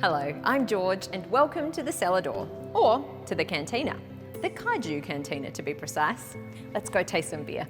Hello, I'm George and welcome to the Cellar Door, or to the Cantina. The Kaiju Cantina to be precise. Let's go taste some beer.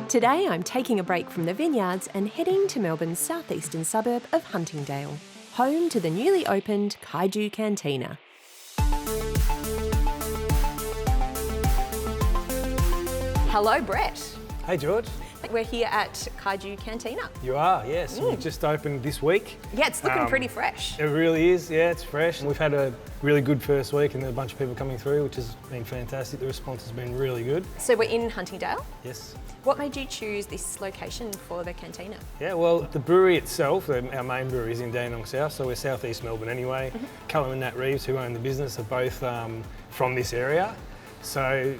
Today I'm taking a break from the vineyards and heading to Melbourne's southeastern suburb of Huntingdale, home to the newly opened Kaiju Cantina. Hello, Brett. Hey, George. We're here at Kaiju Cantina. You are, yes. We just opened this week. Yeah, it's looking pretty fresh. It really is, yeah, it's fresh. We've had a really good first week and a bunch of people coming through, which has been fantastic. The response has been really good. So we're in Huntingdale? Yes. What made you choose this location for the cantina? Yeah, well, the brewery itself, our main brewery is in Dandenong South, so we're southeast Melbourne anyway. Callum and Nat Reeves, who own the business, are both from this area. So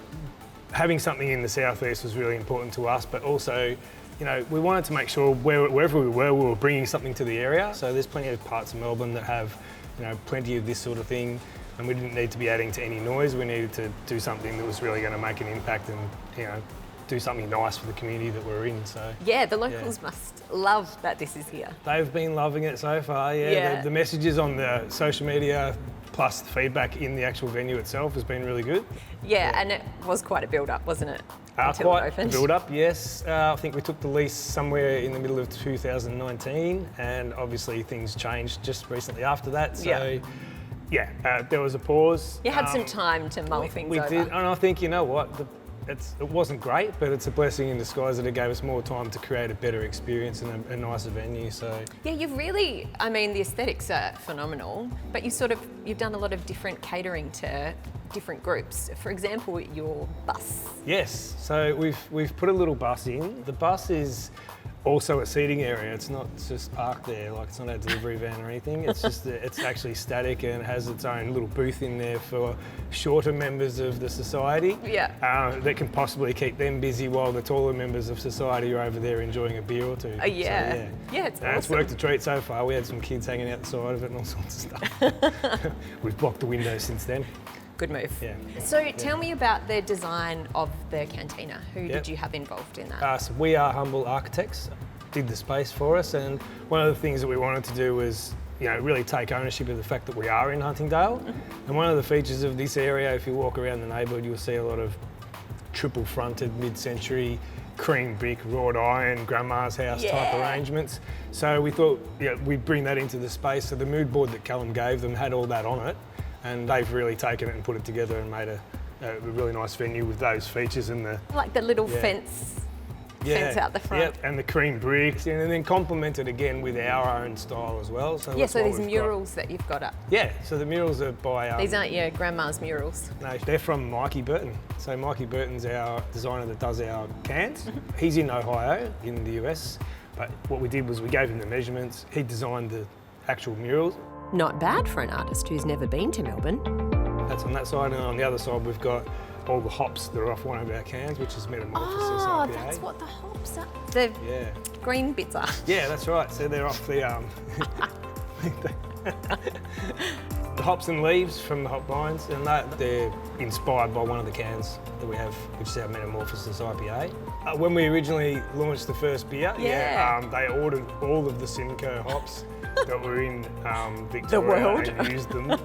having something in the southeast was really important to us, but also, you know, we wanted to make sure wherever we were bringing something to the area. So there's plenty of parts of Melbourne that have, you know, plenty of this sort of thing, and we didn't need to be adding to any noise. We needed to do something that was really going to make an impact and, you know, do something nice for the community that we're in. So yeah, the locals must love that this is here. They've been loving it so far. Yeah, the messages on the social media plus the feedback in the actual venue itself has been really good. Yeah, and it was quite a build-up, wasn't it? Quite a build-up, yes. I think we took the lease somewhere in the middle of 2019, and obviously things changed just recently after that. So yeah, there was a pause. You had some time to mull things over. We did, and I think, you know what, it wasn't great, but it's a blessing in disguise that it gave us more time to create a better experience and a nicer venue. So yeah, you've really, I mean, the aesthetics are phenomenal, but you've done a lot of different catering to different groups. For example, your bus. Yes, so we've put a little bus in. The bus is also a seating area. It's not just parked there, like it's not a delivery van or anything. It's just it's actually static and it has its own little booth in there for shorter members of the society. Yeah. That can possibly keep them busy while the taller members of society are over there enjoying a beer or two. Yeah. So, yeah, it's awesome. It's worked a treat so far. We had some kids hanging out the side of it and all sorts of stuff. We've blocked the windows since then. Good move. Yeah. So tell me about the design of the cantina. Who did you have involved in that? So We Are Humble Architects did the space for us, and one of the things that we wanted to do was, you know, really take ownership of the fact that we are in Huntingdale. And one of the features of this area, if you walk around the neighbourhood, you'll see a lot of triple fronted mid-century cream brick, wrought iron, grandma's house type arrangements. So we thought, we'd bring that into the space. So the mood board that Callum gave them had all that on it, and they've really taken it and put it together and made a really nice venue with those features and like the little fence out the front. Yep, and the cream bricks, and then complemented again with our own style as well. So so these murals that you've got up. Yeah, so the murals are by... these aren't your grandma's murals? No, they're from Mikey Burton. So Mikey Burton's our designer that does our cans. He's in Ohio, in the US, but what we did was we gave him the measurements. He designed the actual murals. Not bad for an artist who's never been to Melbourne. That's on that side, and on the other side we've got all the hops that are off one of our cans, which is Metamorphosis IPA. Oh, that's what the hops are. The green bits are. Yeah, that's right. So they're off the the hops and leaves from the hop vines, and they're inspired by one of the cans that we have, which is our Metamorphosis IPA. When we originally launched the first beer, they ordered all of the Simcoe hops that were in Victoria and used them.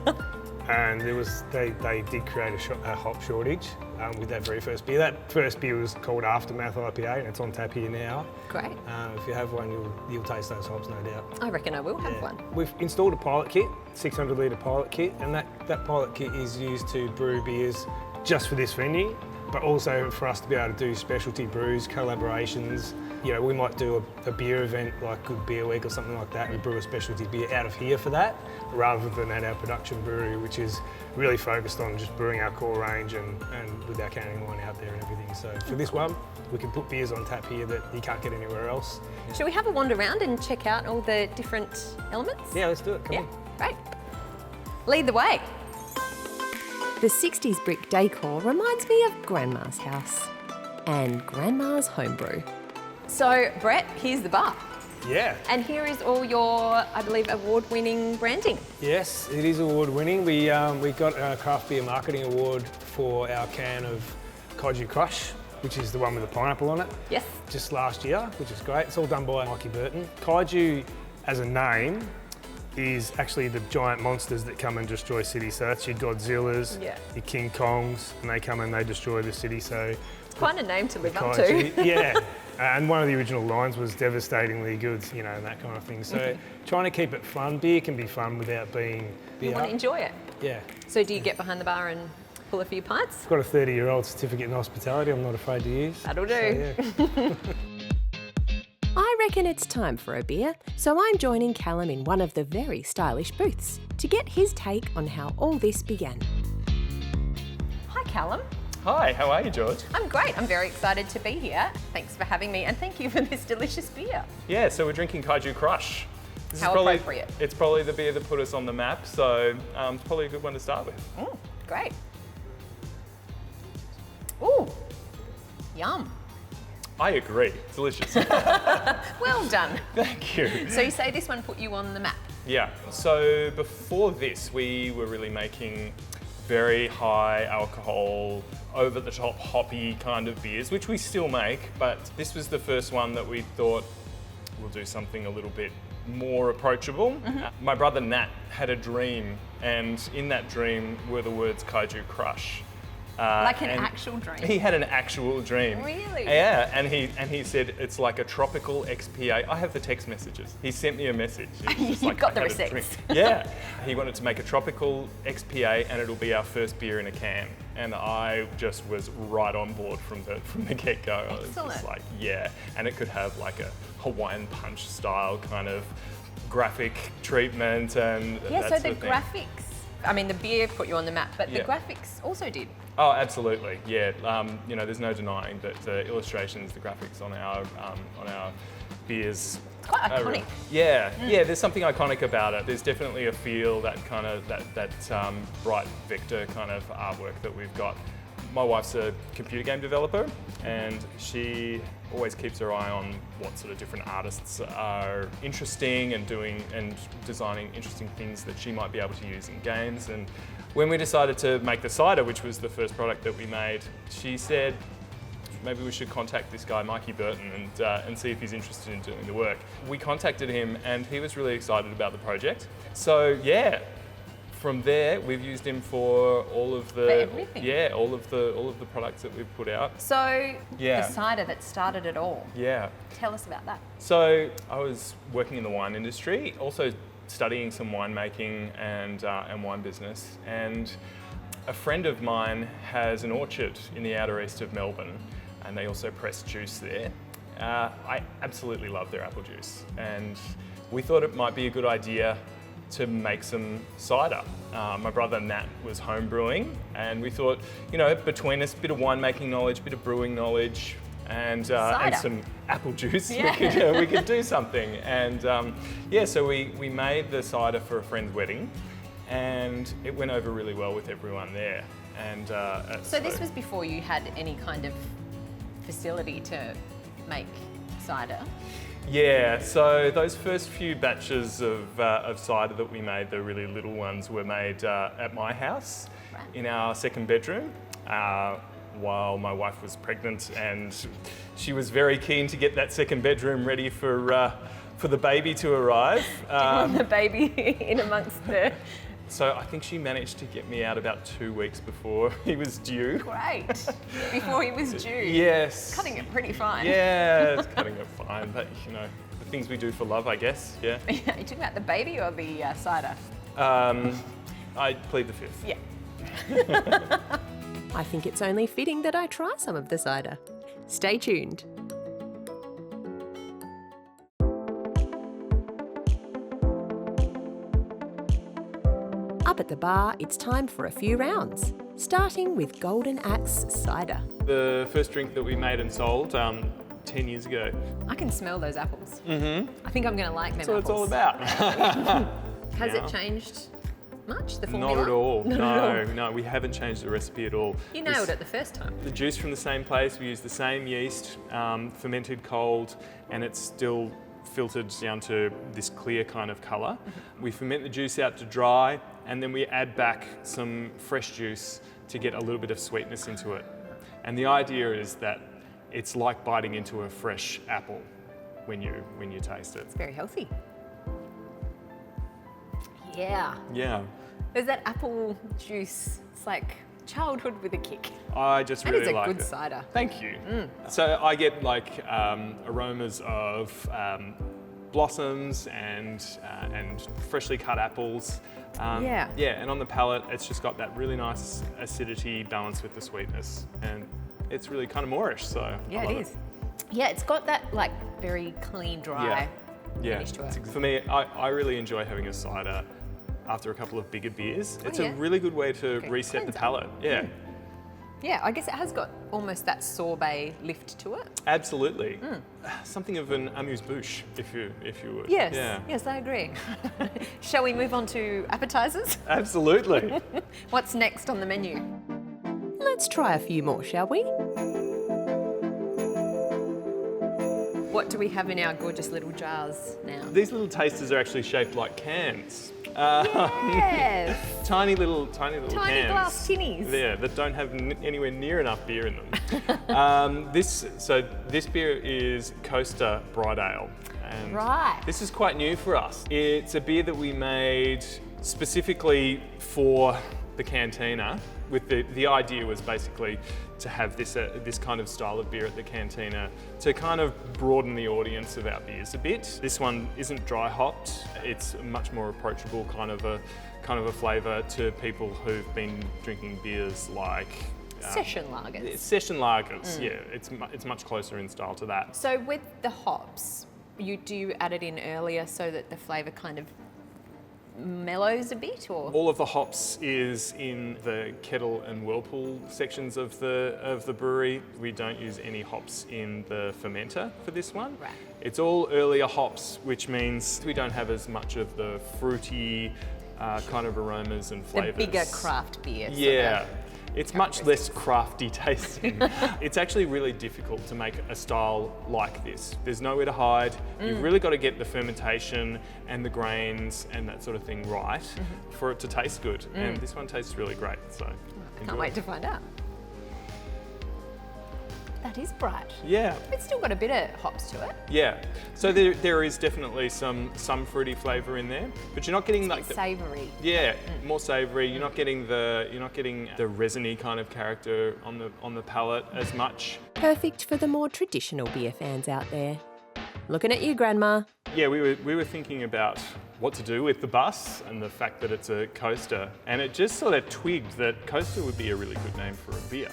And they did create a hop shortage with that very first beer. That first beer was called Aftermath IPA, and it's on tap here now. Great. If you have one, you'll taste those hops, no doubt. I reckon I will have one. We've installed a pilot kit, 600 litre pilot kit, and that pilot kit is used to brew beers just for this venue. but also for us to be able to do specialty brews, collaborations. You know, we might do a beer event like Good Beer Week or something like that and brew a specialty beer out of here for that, rather than at our production brewery, which is really focused on just brewing our core range and with our canning line out there and everything. So for this one, we can put beers on tap here that you can't get anywhere else. Shall we have a wander around and check out all the different elements? Yeah, let's do it. Come on. Great. Lead the way. The 60s brick decor reminds me of Grandma's house and Grandma's homebrew. So, Brett, here's the bar. Yeah. And here is all your, I believe, award-winning branding. Yes, it is award-winning. We got a Craft Beer Marketing Award for our can of Kaiju Crush, which is the one with the pineapple on it. Yes. Just last year, which is great. It's all done by Mikey Burton. Kaiju, as a name, is actually the giant monsters that come and destroy cities. So that's your Godzillas, your King Kongs, and they come and they destroy the city. So it's quite a name to live up to. Yeah. And one of the original lines was devastatingly good, you know, and that kind of thing. So trying to keep it fun. Beer can be fun without being beer. You want to enjoy it. Yeah. So do you get behind the bar and pull a few pints? I've got a 30-year-old certificate in hospitality I'm not afraid to use. That'll do. So, yeah. I reckon it's time for a beer, so I'm joining Callum in one of the very stylish booths to get his take on how all this began. Hi, Callum. Hi, how are you, George? I'm great. I'm very excited to be here. Thanks for having me, and thank you for this delicious beer. Yeah, so we're drinking Kaiju Crush. This How is probably, appropriate. It's probably the beer that put us on the map, so it's probably a good one to start with. Great. Ooh, yum. I agree, it's delicious. Well done. Thank you. So you say this one put you on the map? Yeah, so before this, we were really making very high alcohol, over the top hoppy kind of beers, which we still make, but this was the first one that we thought we'll do something a little bit more approachable. My brother Nat had a dream, and in that dream were the words Kaiju Crush. Like an actual dream? He had an actual dream. Really? Yeah, and he said it's like a tropical XPA. I have the text messages. He sent me a message. You've got the receipts. Yeah, he wanted to make a tropical XPA, and it'll be our first beer in a can. And I just was right on board from the get-go. I was just like, yeah, and it could have like a Hawaiian Punch style kind of graphic treatment and yeah. that So sort the of thing. graphics. I mean, the beer put you on the map, but the graphics also did. Oh, absolutely, yeah. You know, there's no denying that the illustrations, the graphics on our beers. It's quite iconic. Yeah, there's something iconic about it. There's definitely a feel, that kind of that bright vector kind of artwork that we've got. My wife's a computer game developer, and she always keeps her eye on what sort of different artists are interesting and doing and designing interesting things that she might be able to use in games. And when we decided to make the cider, which was the first product that we made, she said, maybe we should contact this guy, Mikey Burton, and see if he's interested in doing the work. We contacted him, and he was really excited about the project. So yeah, from there we've used him for all of the all of the products that we've put out. So the cider that started it all. Yeah. Tell us about that. So I was working in the wine industry, also studying some winemaking and wine business, and a friend of mine has an orchard in the outer east of Melbourne, and they also press juice there. I absolutely love their apple juice, and we thought it might be a good idea to make some cider. My brother Nat was home brewing, and we thought, you know, between us, a bit of winemaking knowledge, a bit of brewing knowledge, and some apple juice, we could do something. And so we made the cider for a friend's wedding, and it went over really well with everyone there. And so this was before you had any kind of facility to make cider? Yeah, so those first few batches of cider that we made, the really little ones, were made at my house in our second bedroom while my wife was pregnant, and she was very keen to get that second bedroom ready for the baby to arrive. Didn't want the baby in amongst the... So I think she managed to get me out about 2 weeks before he was due. Great. Before he was due. Yes. Cutting it pretty fine. Yeah, it's cutting it fine, but you know, the things we do for love, I guess, yeah. Are you talking about the baby or the cider? I plead the fifth. Yeah. I think it's only fitting that I try some of the cider. Stay tuned. Up at the bar, it's time for a few rounds, starting with Golden Axe cider. The first drink that we made and sold 10 years ago. I can smell those apples. I think I'm going to like them That's what it's all apples. about. Has Yeah. it changed much, the formula? Not at all. Not at all. No, we haven't changed the recipe at all. You nailed it the first time. The juice from the same place, we use the same yeast, fermented cold, and it's still filtered down to this clear kind of colour. We ferment the juice out to dry, and then we add back some fresh juice to get a little bit of sweetness into it. And the idea is that it's like biting into a fresh apple when you taste it. It's very healthy. Yeah. Yeah, There's that apple juice. It's like childhood with a kick. I just That really is a like good it. cider. Thank you. So I get like aromas of blossoms and freshly cut apples. Yeah. Yeah, and on the palate, it's just got that really nice acidity balanced with the sweetness, and it's really kind of Moorish. So Yeah, I love it is. Yeah, it's got that like very clean, dry Yeah, finish to it. for me, I really enjoy having a cider after a couple of bigger beers. It's yeah. a really good way to Okay, reset the cleanser. palate. Yeah. Yeah, I guess it has got almost that sorbet lift to it. Absolutely. Something of an amuse-bouche, if you would. Yes, Yeah. yes, I agree. Shall we move on to appetizers? Absolutely. What's next on the menu? Let's try a few more, shall we? What do we have in our gorgeous little jars now? These little tasters are actually shaped like cans. Yes! Tiny little Tiny cans. glass tinnies. Yeah, that don't have anywhere near enough beer in them. This beer is Coaster Bright Ale. And Right. This is quite new for us. It's a beer that we made specifically for the cantina. With the idea was basically to have this kind of style of beer at the cantina to kind of broaden the audience of our beers a bit. This one isn't dry hopped. It's a much more approachable kind of a flavour to people who've been drinking beers like Session lagers. session lagers. Yeah, it's much closer in style to that. So with the hops, do you add it in earlier so that the flavour kind of mellows a bit, or? All of the hops is in the kettle and whirlpool sections of the brewery. We don't use any hops in the fermenter for this one. Right. It's all earlier hops, which means we don't have as much of the fruity kind of aromas and The flavours. bigger craft beer. sort Yeah. of. It's much less crafty tasting. It's actually really difficult to make a style like this. There's nowhere to hide. You've really got to get the fermentation and the grains and that sort of thing right for it to taste good. And this one tastes really great. So Can't enjoy. wait to find out. That is bright. Yeah. It's still got a bit of hops to it. Yeah. So there is definitely some fruity flavour in there, but you're not getting like the, Savoury. yeah, more savoury. You're not getting the resiny kind of character on the palate as much. Perfect for the more traditional beer fans out there. Looking at you, Grandma. Yeah, we were thinking about what to do with the bus and the fact that it's a coaster, and it just sort of twigged that coaster would be a really good name for a beer.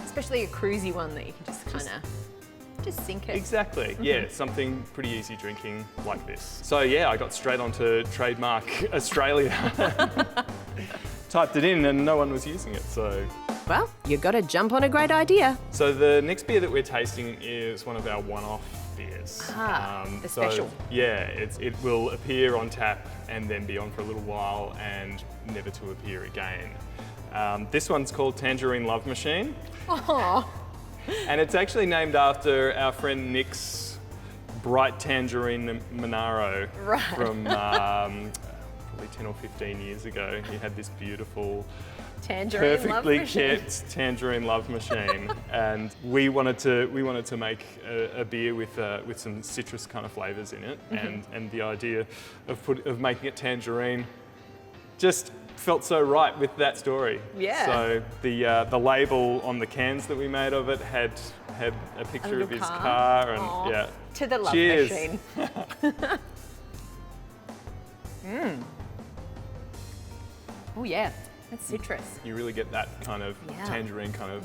Especially a cruisy one that you can just kind of just sink it. Exactly, yeah, something pretty easy drinking like this. So yeah, I got straight onto Trademark Australia. Typed it in and no one was using it, so. Well, you got to jump on a great idea. So the next beer that we're tasting is one of our one-off beers. The special. Yeah, it will appear on tap and then be on for a little while and never to appear again. This one's called Tangerine Love Machine. Oh, And it's actually named after our friend Nick's bright tangerine Monaro Right. from probably 10 or 15 years ago. He had this beautiful, tangerine love perfectly machine. kept tangerine love machine, and we wanted to make a beer with some citrus kind of flavors in it, and the idea of making it tangerine just felt so right with that story. Yeah. So the label on the cans that we made of it had a picture little of his car. car, and Aw. yeah. To the love Cheers. machine. Oh yeah. That's citrus. You really get that kind of tangerine kind of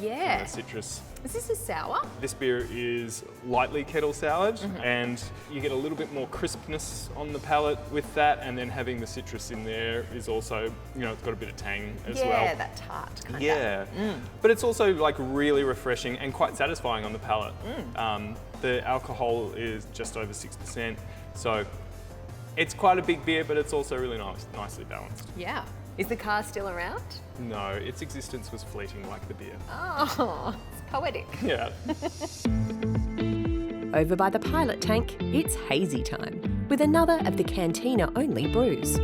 citrus. Is this a sour? This beer is lightly kettle soured, and you get a little bit more crispness on the palate with that, and then having the citrus in there is also, it's got a bit of tang as well. Yeah, that tart kind of. Yeah, but it's also like really refreshing and quite satisfying on the palate. The alcohol is just over 6%, so it's quite a big beer, but it's also really nicely balanced. Yeah. Is the car still around? No, its existence was fleeting like the beer. Oh, it's poetic. Yeah. Over by the pilot tank, it's hazy time with another of the Cantina-only brews.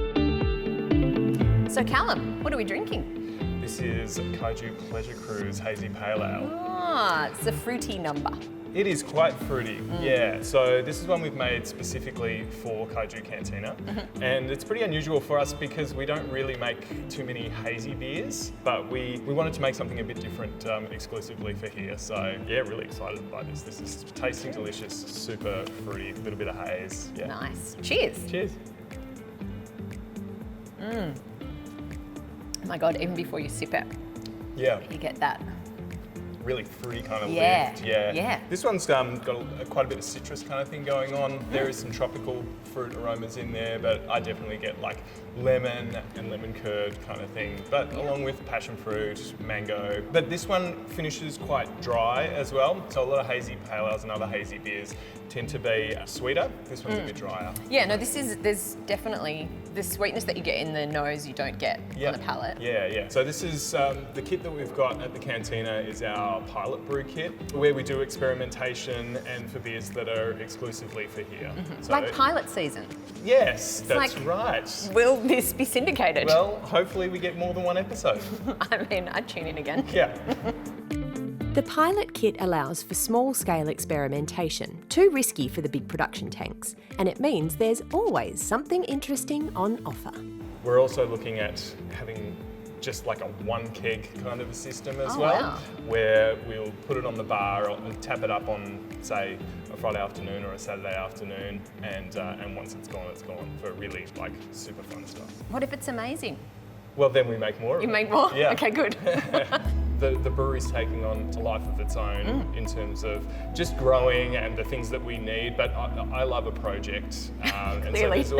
So Callum, what are we drinking? This is Kaiju Pleasure Cruise Hazy Pale Ale. Ah, it's a fruity number. It is quite fruity, yeah. So this is one we've made specifically for Kaiju Cantina. And it's pretty unusual for us because we don't really make too many hazy beers, but we wanted to make something a bit different exclusively for here. So yeah, really excited by this. This is tasting delicious, super fruity, a little bit of haze. Yeah. Nice. Cheers. Cheers. Oh my God, even before you sip it, Yeah. you get that. Really fruity kind of Yeah, lift. yeah. This one's got quite a bit of citrus kind of thing going on. There is some tropical fruit aromas in there, but I definitely get like lemon and lemon curd kind of thing, but along with passion fruit, mango. But this one finishes quite dry as well. So a lot of hazy pale ales and other hazy beers tend to be sweeter. This one's a bit drier. Yeah, no, there's definitely the sweetness that you get in the nose you don't get on the palate. Yeah. So this is the kit that we've got at the Cantina is our pilot brew kit, where we do experimentation and for beers that are exclusively for here. So, Like pilot season. yes, that's like- right. Will this be syndicated? Well, hopefully we get more than one episode. I mean, I'd tune in again. Yeah. The pilot kit allows for small-scale experimentation, too risky for the big production tanks, and it means there's always something interesting on offer. We're also looking at having just like a one keg kind of a system as Oh, well, wow. where we'll put it on the bar and tap it up on, say, a Friday afternoon or a Saturday afternoon, and once it's gone for really like super fun stuff. What if it's amazing? Well, then we make more of You it. make more? Yeah. Okay, good. The brewery's taking on a life of its own in terms of just growing and the things that we need, but I love a project. And Clearly. so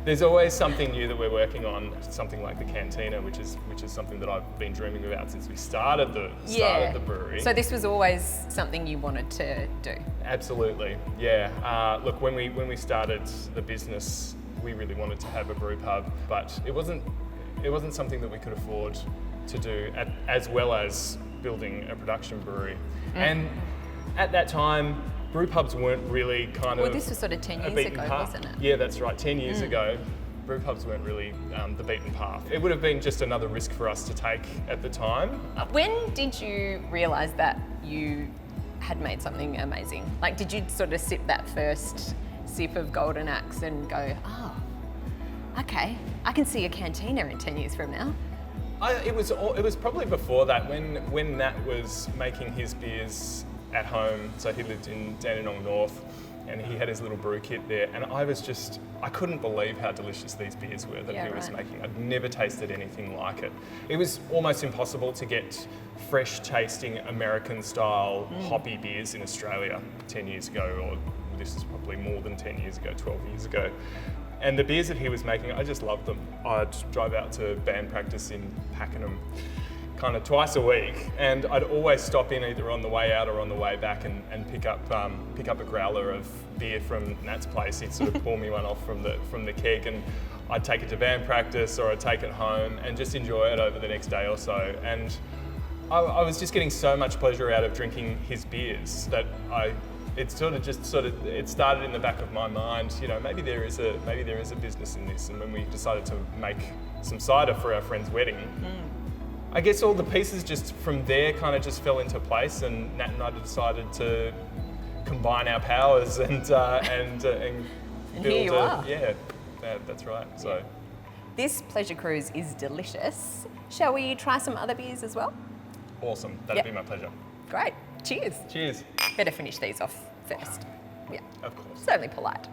there's always something new that we're working on, something like the Cantina, which is something that I've been dreaming about since we started the brewery. So this was always something you wanted to do? Absolutely, yeah. Look, when we started the business, we really wanted to have a brew pub, but it wasn't something that we could afford to do as well as building a production brewery. And at that time, brew pubs weren't really kind of Well, this was sort of 10 years beaten ago, path. wasn't it? Yeah, that's right. 10 years ago, brew pubs weren't really the beaten path. It would have been just another risk for us to take at the time. When did you realise that you had made something amazing? Like, did you sort of sip that first sip of Golden Axe and go, oh, okay, I can see a Cantina in 10 years from now? It was probably before that when Nat was making his beers at home. So he lived in Dandenong North, and he had his little brew kit there. And I couldn't believe how delicious these beers were that he was making. I'd never tasted anything like it. It was almost impossible to get fresh tasting American style hoppy beers in Australia 10 years ago, or this is probably more than 10 years ago, 12 years ago. And the beers that he was making, I just loved them. I'd drive out to band practice in Pakenham kind of twice a week, and I'd always stop in either on the way out or on the way back and pick up a growler of beer from Nat's place. He'd sort of pour me one off from the keg, and I'd take it to band practice or I'd take it home and just enjoy it over the next day or so. And I was just getting so much pleasure out of drinking his beers that it started in the back of my mind, maybe there is a business in this. And when we decided to make some cider for our friend's wedding, I guess all the pieces just from there kind of just fell into place, and Nat and I decided to combine our powers and build here you are. Yeah, that's right. So This pleasure cruise is delicious. Shall we try some other beers as well? awesome. That'd be my pleasure. Great. Cheers. Cheers. Better finish these off first. Yeah. Of course. It's only polite.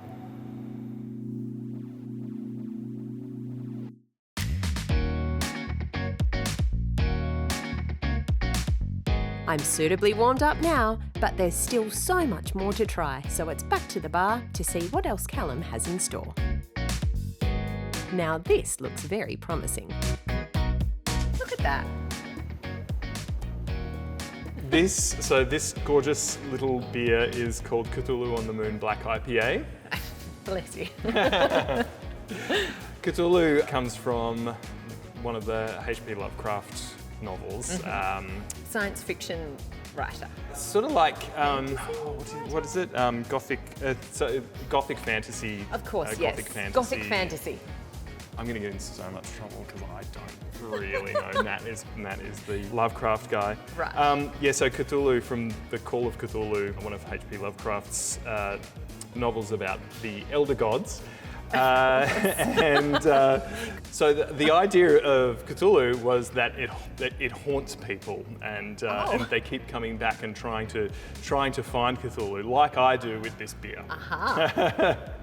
I'm suitably warmed up now, but there's still so much more to try, so it's back to the bar to see what else Callum has in store. Now this looks very promising. Look at that. This gorgeous little beer is called Cthulhu on the Moon Black IPA. Bless you. Cthulhu comes from one of the H.P. Lovecraft novels. Science fiction writer. Sort of like, what is it? Gothic, Gothic fantasy. Of course, yes. Gothic fantasy. Gothic fantasy. I'm going to get into so much trouble because I don't really know. Matt is the Lovecraft guy. Right. So Cthulhu from the Call of Cthulhu, one of H.P. Lovecraft's novels about the elder gods. So the idea of Cthulhu was that it haunts people, and they keep coming back and trying to find Cthulhu, like I do with this beer.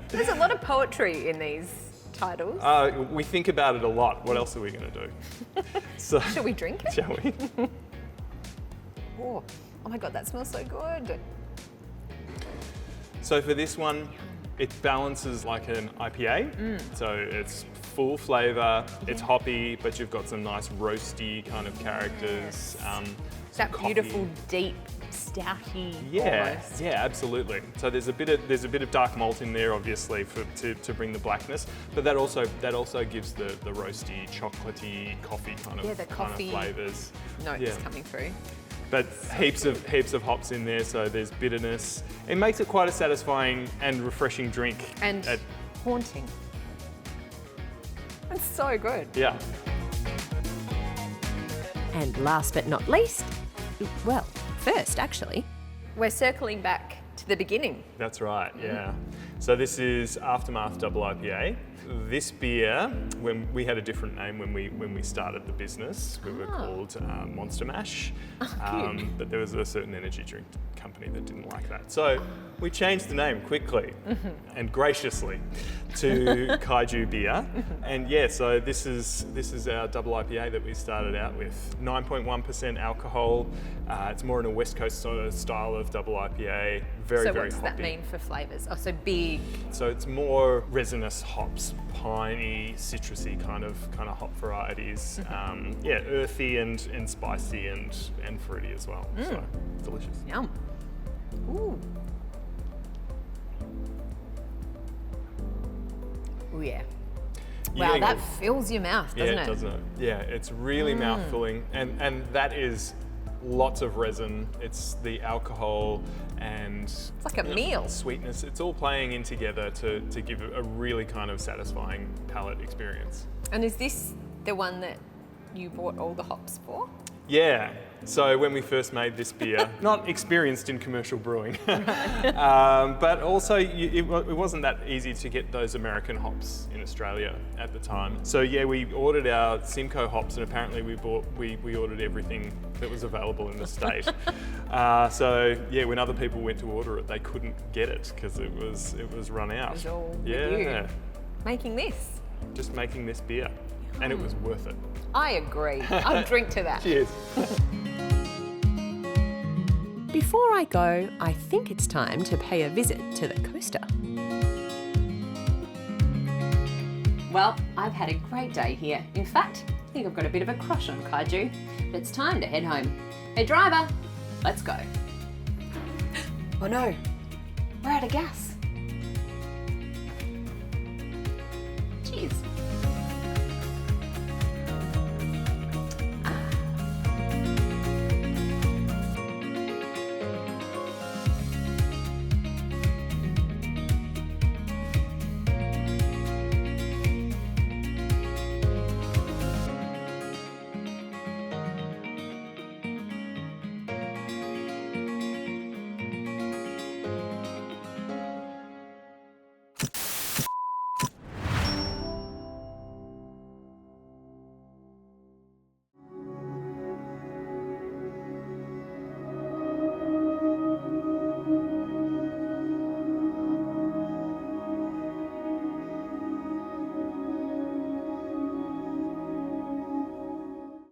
There's a lot of poetry in these titles. We think about it a lot. What else are we going to do? So, Shall we drink it? shall we? Oh my God, that smells so good. So for this one, it balances like an IPA. So it's full flavour, it's hoppy, but you've got some nice roasty kind of characters. That coffee. beautiful, deep, stouty. Yeah, almost. yeah, absolutely. So there's a bit of dark malt in there, obviously, to bring the blackness, but that also gives the roasty, chocolatey, coffee kind of the coffee flavours. Notes coming through. But heaps of hops in there, so there's bitterness. It makes it quite a satisfying and refreshing drink. And haunting. It's so good. Yeah. And last but not least, well, first actually, We're circling back to the beginning. That's right, yeah. So this is Aftermath Double IPA. This beer, when we had a different name when we started the business, we were called Monster Mash, but there was a certain energy drink company that didn't like that. So we changed the name quickly and graciously to Kaiju Beer. And yeah, so this is our double IPA that we started out with. 9.1% alcohol. It's more in a West Coast sort of style of double IPA. Very So very what's hoppy. that mean for flavours? Oh, so big. So it's more resinous hops, piney, citrusy kind of hop varieties. Earthy and spicy and fruity as well. So delicious. Yum. Ooh. Oh yeah. Wow, that fills your mouth, doesn't Yeah, it? doesn't it? Yeah, it's really mouth-filling, and that is lots of resin. It's the alcohol and It's like a meal. sweetness. It's all playing in together to give a really kind of satisfying palate experience. And is this the one that you bought all the hops for? Yeah. So when we first made this beer, not experienced in commercial brewing, but also it wasn't that easy to get those American hops in Australia at the time. So yeah, we ordered our Simcoe hops, and apparently we ordered everything that was available in the state. So yeah, when other people went to order it, they couldn't get it because it was run out. It was all with yeah, you. Making this. just making this beer, and it was worth it. I agree. I'll drink to that. Cheers. before I go, I think it's time to pay a visit to the coaster. Well, I've had a great day here. In fact, I think I've got a bit of a crush on Kaiju. But it's time to head home. Hey driver, let's go. Oh no, we're out of gas. Cheers.